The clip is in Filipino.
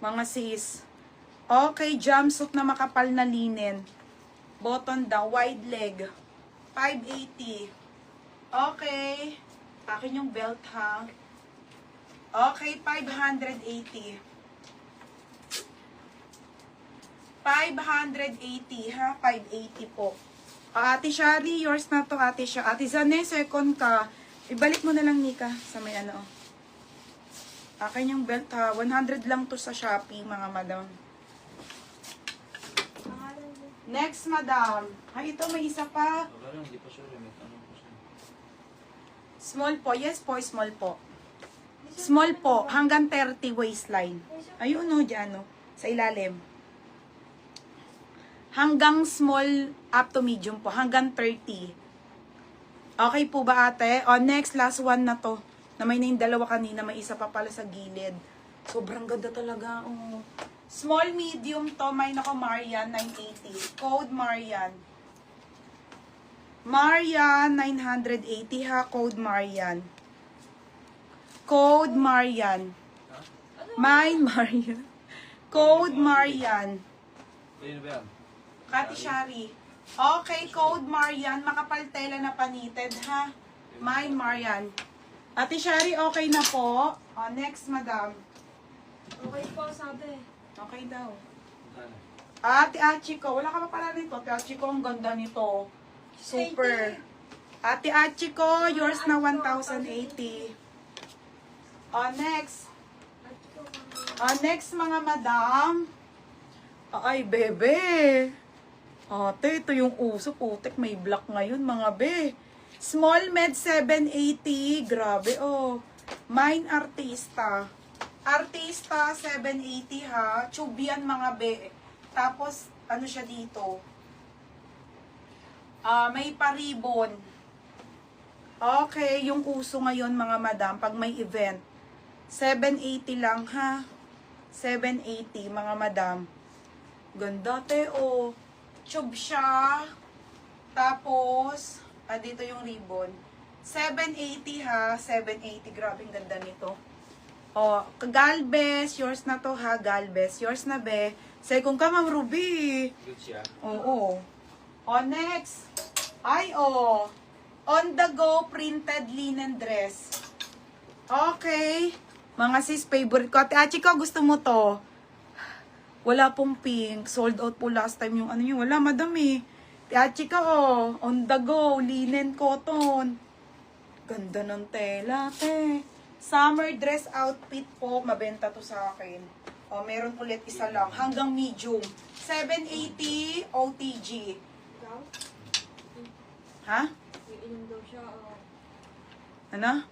Mga sis. Okay, jumpsuit na makapal na linen. Button down, wide leg. 580. Okay. Akin yung belt ha. Okay, 580. 580 ha, 580 po. Ate Shari, yours na to, Ate Shari. Ate Zane, second ka. Ibalik mo na lang, Nika, sa may ano. Akin yung belt ha. 100 lang to sa Shopee, mga madam. Next, madam. Ay, ito, may isa pa. Small po. Yes po, small po. Small po. Hanggang 30 waistline. Ayun, no, dyan, no. Sa ilalim. Hanggang small up to medium po. Hanggang 30. Okay po ba, ate? O, next, last one na to. Na may na yung dalawa kanina. May isa pa pala sa gilid. Sobrang ganda talaga. Oh. Small, medium to. May nako, Marian, 980. Code Marian. Marian, 980 ha. Code Marian. Code Marian. Mine, Marian. Code Marian. Kati Shari. Okay, code Marian. Makapal tela na panited, ha? Mine, Marian. Ate Shari, okay na po. Next, madam. Okay po, sabi. Okay daw. Ate Achiko. Wala ka pa pala nito. Ate Achiko, ang ganda nito. Super. Ate Achiko, yours na 1,080. Next. Next, mga madam. Ay, bebe. Ate, ito yung uso. Putik, may black ngayon, mga be. Small med 780. Grabe, oh. Mine Artista. Artista 780, ha. Tube yan, mga be. Tapos, ano siya dito? May paribon. Okay, yung uso ngayon, mga madam, pag may event. 780 lang, ha. 780, mga madam. Ganda, te, oh. Tube siya. Tapos, dito yung ribbon. 780 ha. 780. Grabe, ang ganda nito. Galvez. Yours na to ha. Galvez. Yours na, be. Second ka, Ma'am Ruby. Good siya. Oo. Next. Ay, on the go printed linen dress. Okay. Mga sis, favorite ko. Ate Achiko, gusto mo to? Wala pong pink. Sold out po last time yung ano yun. Wala, madam eh. Tiachika, on the go. Linen cotton. Ganda ng tela, te. Summer dress outfit po. Mabenta to sa akin. Meron ulit isa lang. Hanggang medium. 780 OTG. Ha? Iinom daw siya. Ano?